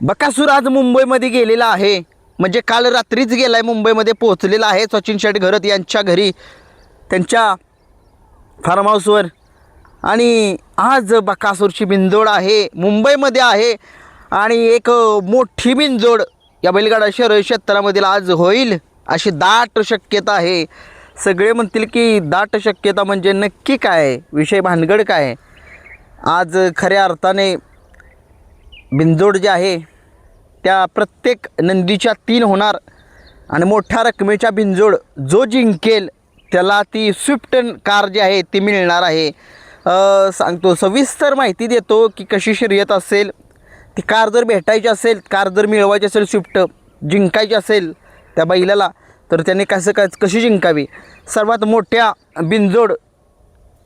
बकासूर आज मुंबईमध्ये गेलेला आहे, म्हणजे काल रात्रीच गेला आहे, मुंबईमध्ये पोहोचलेला आहे सचिन शेट घरत यांच्या घरी, त्यांच्या फार्म हाऊसवर. आणि आज बकासूरची बिनजोड आहे, मुंबईमध्ये आहे. आणि एक मोठी बिनजोड या बैलगाडा शहर क्षेत्रामधील आज होईल अशी दाट शक्यता आहे. सगळे म्हणतील की दाट शक्यता म्हणजे नक्की काय विषय, भानगड काय. आज खऱ्या अर्थाने बिनजोड जे आहे त्या प्रत्येक नंदीच्या 3 होणार आणि मोठ्या रकमेच्या बिनजोड जो जिंकेल त्याला ती स्विफ्ट कार जी आहे ती मिळणार आहे. सांगतो, सविस्तर माहिती देतो की कशी शर्यत असेल. ती कार जर भेटायची असेल, कार जर मिळवायची असेल, स्विफ्ट जिंकायची असेल त्या बैलाला, तर त्याने कशी जिंकावी. सर्वात मोठ्या बिनजोड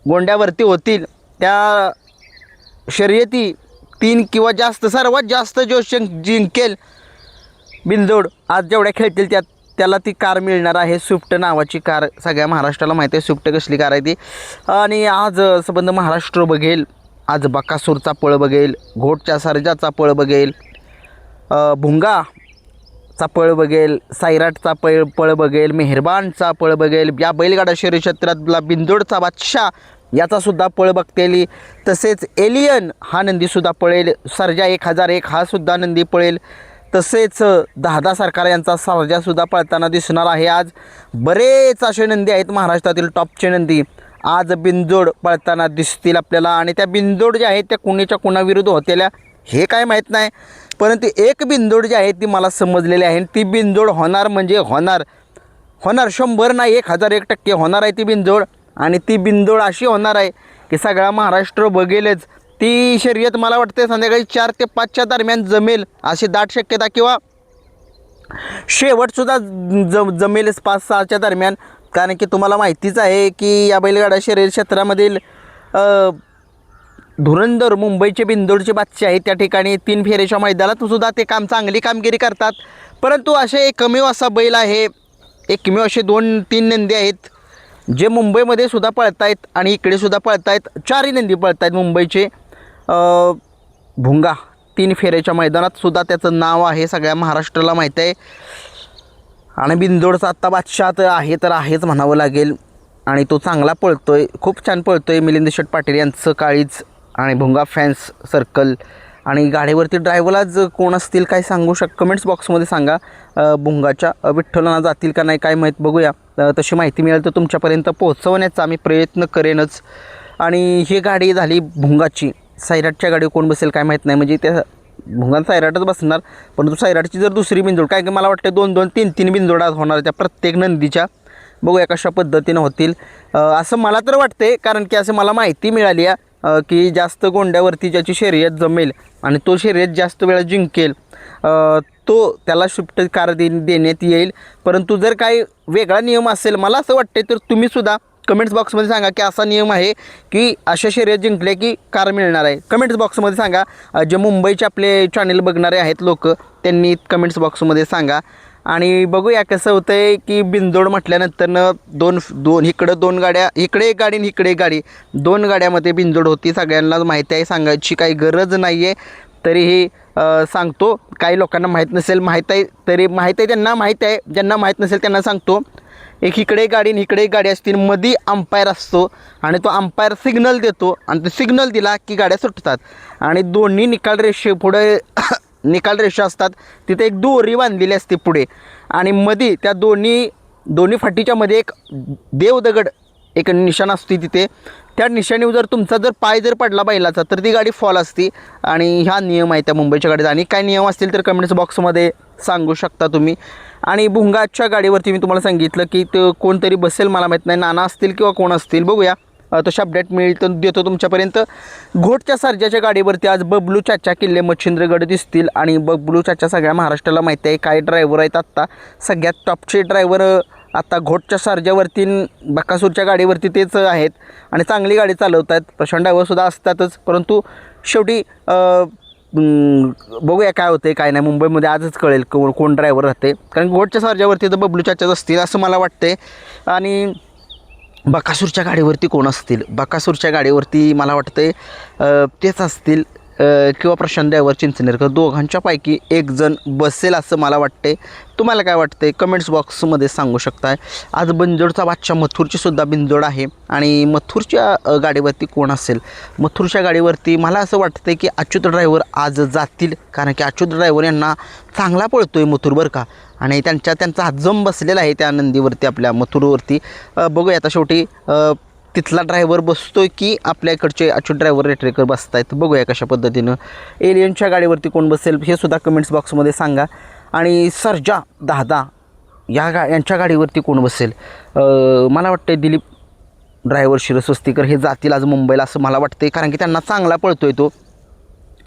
गोंड्यावरती होतील त्या शर्यती 3 किंवा जास्त, सर्वात जास्त जो जिंकेल बिनजोड आज जेवढ्या खेळतील त्याला ती कार मिळणार आहे. स्विफ्ट नावाची कार सगळ्या महाराष्ट्राला माहिती आहे स्विफ्ट कसली कार आहे ती. आणि आज संबंध महाराष्ट्र बघेल. आज बकासूरचा पळ बघेल, घोटच्या सर्जाचा पळ बघेल, भुंगाचा पळ बघेल, सायराटचा पळ बघेल, मेहरबानचा पळ बघेल. या बैलगाडा शर्यत क्षेत्रातला बिनजोडचा बादशाह याचासुद्धा पळ बघतेली. तसेच एलियन हा नंदीसुद्धा पळेल. सर्जा 1001 हा सुद्धा नंदी पळेल. तसेच दादा सरकार यांचा सर्जासुद्धा पळताना दिसणार आहे. आज बरेच असे नंदी आहेत महाराष्ट्रातील टॉपचे नंदी आज बिनजोड पळताना दिसतील आपल्याला. आणि त्या बिनजोड ज्या आहेत त्या कुणीच्या कुणाविरुद्ध होतेल्या हे काय माहीत नाही, परंतु एक बिनजोड जी आहे ती मला समजलेली आहे. ती बिनजोड होणार म्हणजे होणार 100 नाही 1001% होणार आहे ती बिनजोड. आणि ती बिनजोड अशी होणार आहे की सगळा महाराष्ट्र बघेलच. ती शर्यत मला वाटते संध्याकाळी 4 ते 5च्या दरम्यान जमेल अशी दाट शक्यता, किंवा शेवटसुद्धा जमेलच 5-6च्या दरम्यान. कारण की तुम्हाला माहितीच आहे की या बैलगाडा शर्यत क्षेत्रामधील धुरंधर मुंबईचे बिनजोडचे बादशाह आहेत. त्या ठिकाणी 3 फेऱ्याच्या मैदानात सुद्धा ते चांगली कामगिरी करतात. परंतु असे एकमेव असा बैल आहे, एकमेव असे 2-3 नंदी आहेत जे मुंबईमध्ये सुद्धा पळत आहेत आणि इकडे सुद्धा पळत आहेत. 4ही नंदी पळत आहेत मुंबईचे. भुंगा 3 फेऱ्याच्या मैदानात सुद्धा त्याचं नाव आहे, सगळ्या महाराष्ट्राला माहीत आहे. आणि बिनजोडचा आत्ता बादशाह तर आहेच म्हणावं लागेल. आणि तो चांगला पळतो आहे, खूप छान पळतो आहे. मिलिंद शेठ पाटील यांचं काळीज आणि भुंगा फॅन्स सर्कल. आणि गाडीवरती ड्रायव्हरलाच कोण असतील काय सांगू कमेंट्स बॉक्समध्ये सांगा. भुंगाच्या विठ्ठलांना जातील का नाही काय माहीत, बघूया. तशी माहिती मिळेल तर तुमच्यापर्यंत पोहोचवण्याचा आम्ही प्रयत्न करेनच. आणि ही गाडी झाली भुंगाची. सायराटच्या गाडी कोण बसेल काय माहीत नाही, म्हणजे त्या भुंगा सायराटच बसणार. परंतु सायराटची जर दुसरी बिनजोड, काय की मला वाटतं 2-2, 3-3 बिनजोड आज होणार त्या प्रत्येक नंदीच्या. बघूया कशा पद्धतीनं होतील असं मला तर वाटते. कारण की असं मला माहिती मिळाली आहे की जास्त गोंड्यावरती ज्याची शर्यत जमेल आणि तो शर्यत जास्त वेळा जिंकेल त्याला स्विफ्ट कार देण्यात येईल. परंतु जर काही वेगळा नियम असेल मला असं वाटते तर तुम्हीसुद्धा कमेंट्स बॉक्समध्ये सांगा की असा नियम आहे की अशा शर्यत जिंकले की कार मिळणार आहे. कमेंट्स बॉक्समध्ये सांगा. जे मुंबईचे आपले चॅनल बघणारे आहेत लोक त्यांनी कमेंट्स बॉक्समध्ये सांगा. आणि बघूया कसं होतं आहे की बिनजोड म्हटल्यानंतरनं दोन इकडं 2 गाड्या, इकडे एक गाडी आणि इकडे एक गाडी, 2 गाड्यामध्ये बिनजोड होती. सगळ्यांनाच माहिती आहे, सांगायची काही गरज नाही आहे. तरीही सांगतो, काही लोकांना माहीत नसेल, माहीत आहे तरी माहीत आहे त्यांना माहीत आहे, ज्यांना माहीत नसेल त्यांना सांगतो. एक इकडे गाडी आणि इकडे एक गाडी असतील, मध्ये अंपायर असतो आणि तो अंपायर सिग्नल देतो आणि तो सिग्नल दिला की गाड्या सुटतात. आणि दोन्ही निकाल रेषे पुढे निकाल रेषा असतात, तिथे एक दोरी बांधलेली असते पुढे. आणि मध्ये त्या दोन्ही फाटीच्या मध्ये एक देवदगड एक निशाण असते तिथे. त्या निशाणीवर जर तुमचा पाय पडला बैलाचा तर ती गाडी फॉल असते. आणि हा नियम आहे त्या मुंबईच्या गाडीचा. आणि काय नियम असतील तर कमेंट्स बॉक्समध्ये सांगू शकता तुम्ही. आणि भुंगाच्या गाडीवरती मी तुम्हाला सांगितलं की तो कोणतरी बसेल, मला माहीत नाही, नाना असतील किंवा कोण असतील, बघूया. तशी अपडेट मिळेल तर देतो तुमच्यापर्यंत. घोटच्या सर्जाच्या गाडीवरती आज बबलू चाचा किल्ले मच्छिंद्रगड दिसतील. आणि बबलू चाचा सगळ्या महाराष्ट्राला माहिती आहे काय ड्रायव्हर आहेत आत्ता, सगळ्यात टॉपचे ड्रायव्हर आता घोटच्या सर्जावरती बकासूरच्या गाडीवरती तेच आहेत आणि चांगली गाडी चालवत आहेत. प्रशांत ड्रायव्हरसुद्धा असतातच. परंतु शेवटी बघूया काय होतं काय नाही. मुंबईमध्ये आजच कळेल कोण ड्रायव्हर राहते. कारण घोटच्या सर्जावरती तर बबलू चाचाच असतील असं मला वाटते. आणि बकासूरच्या गाडीवरती कोण असतील, बकासूरच्या गाडीवरती मला वाटते तेच असतील. किंवा प्रशांत ड्रायव्हर चिंचनेरकर दोघांच्यापैकी एक जण बसेल असं मला वाटते. तुम्हाला काय वाटते कमेंट्स बॉक्समध्ये सांगू शकताय. आज बिंजोडचा बादशाह मथुरची सुद्धा बिंजोड आहे आणि मथुरच्या गाडीवरती कोण असेल. मथुरच्या गाडीवरती मला असं वाटतं की अच्युत ड्रायव्हर आज जातील, कारण की अच्युत ड्रायव्हर यांना चांगला पळतो आहे मथुर बरं का, आणि त्यांचा हात जम बसलेला आहे त्या नंदीवरती आपल्या मथुरवरती. बघूया आता शेवटी तिथला ड्रायव्हर बसतोय की आपल्या इकडचे अच्युत ड्रायव्हर रेटरेकर बसत आहेत. बघूया कशा पद्धतीनं एलियनच्या गाडीवरती कोण बसेल हे सुद्धा कमेंट्स बॉक्समध्ये सांगा. आणि सर्जा दादा यांच्या गाडीवरती कोण बसेल. मला वाटतं दिलीप ड्रायव्हर शिरस्वस्तीकर हे जातील आज मुंबईला असं मला वाटते, कारण की त्यांना चांगला पळतोय तो.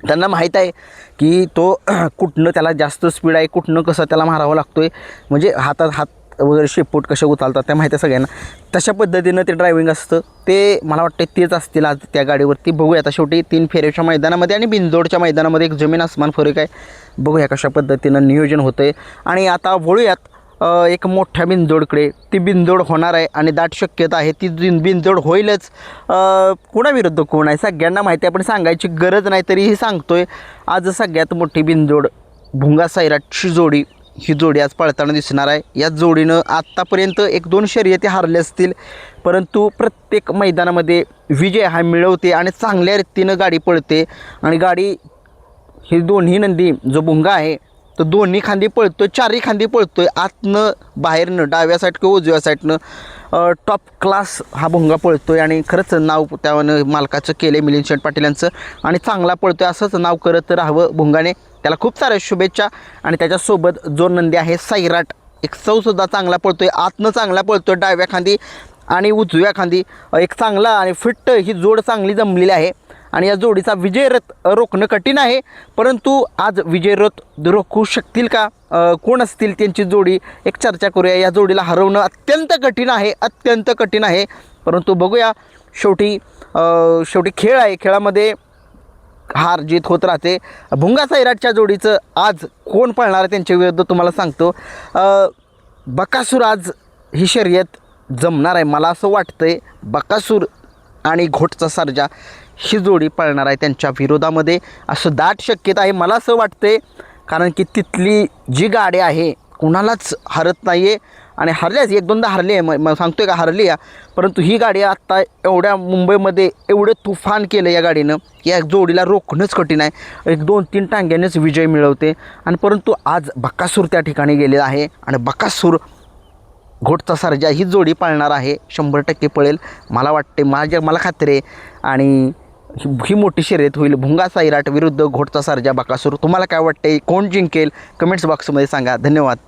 त्यांना माहीत आहे की तो कुठनं त्याला जास्त स्पीड आहे, कुठनं कसं त्याला मारावं लागतो आहे, म्हणजे हातात हात वगैरे शेपूट कसे उचलतात त्या माहिती आहे सगळ्यांना. तशा पद्धतीनं ते ड्रायव्हिंग असतं ते मला वाटतं तेच असतील आज त्या गाडीवरती. बघूया आता शेवटी 3 फेऱ्याच्या मैदानामध्ये आणि बिंदोडच्या मैदानामध्ये एक जमीन आसमान फरक आहे. बघूया कशा पद्धतीनं नियोजन होतं आहे. आणि आता वळूयात एक मोठ्या बिंदोडकडे. ती बिंदोड होणार आहे आणि दाट शक्यता आहे ती बिंदोड होईलच. कोणाविरुद्ध कोण आहे सगळ्यांना माहिती आहे, पण सांगायची गरज नाही तरीही सांगतोय. आज सगळ्यात मोठी बिंदोड भुंगा सैराटची जोडी, ही जोडी आज पळताना दिसणार आहे. या जोडीनं आत्तापर्यंत 1-2 शर्यती हारले असतील, परंतु प्रत्येक मैदानामध्ये विजय हा मिळवते आणि चांगल्या रीतीनं गाडी पळते. आणि गाडी ही दोन्ही नंदी जो भुंगा आहे तो दोन्ही खांदी पळतोय, चारही खांदी पळतोय, आतनं बाहेरनं डाव्या साईड किंवा उजव्या साईडनं टॉप क्लास हा भुंगा पळतोय. आणि खरंच नाव त्यानं मालकाचं केले मिलिंद शेठ पाटील यांचं, आणि चांगला पळतोय असंच नाव करत राहावं भुंगाने. त्याला खूप साऱ्या शुभेच्छा. आणि त्याच्यासोबत जो नंदी आहे सैराट, एक सौसुद्धा चांगला पळतोय, आतनं चांगला पळतोय, डाव्या खांदी आणि उजव्या खांदी एक चांगला आणि फिट्ट ही जोड चांगली जमलेली आहे. आणि या जोडीचा विजयरथ रोखणं कठीण आहे, परंतु आज विजयरथ रोखू शकतील का, कोण असतील त्यांची जोडी एक चर्चा करूया. या जोडीला हरवणं अत्यंत कठीण आहे, अत्यंत कठीण आहे, परंतु बघूया. शेवटी खेळ आहे, खेळामध्ये हार जीत होत राहते. भुंगा सैराटच्या जोडीचं आज कोण पळणार आहे त्यांच्या विरुद्ध तुम्हाला सांगतो. बकासूर आज ही शर्यत जमणार आहे मला असं वाटतंय. बकासूर आणि घोटचा सर्जा ही जोडी पळणार आहे त्यांच्या विरोधामध्ये असं दाट शक्यता आहे मला असं वाटतंय, कारण की तिथली जी गाडी आहे कुणालाच हरत नाही आहे. आणि हरल्याच 1-2दा हरली आहे, मग सांगतोय का हरली आहे, परंतु ही गाडी आत्ता एवढ्या मुंबईमध्ये एवढं तुफान केलं या गाडीनं की या जोडीला रोखणंच कठीण आहे. 1-2-3 टांग्यानेच विजय मिळवते. आणि परंतु आज बकासूर त्या ठिकाणी गेलेला आहे आणि बकासूर घोटचा सर्जा ही जोडी पळणार आहे, 100% पळेल मला वाटते, मला खात्री आहे. आणि ही मोठी शर्यत होईल भुंगा सैराट विरुद्ध घोटचा सर्जा बकासूर. तुम्हाला काय वाटते कोण जिंकेल कमेंट्स बॉक्समध्ये सांगा. धन्यवाद.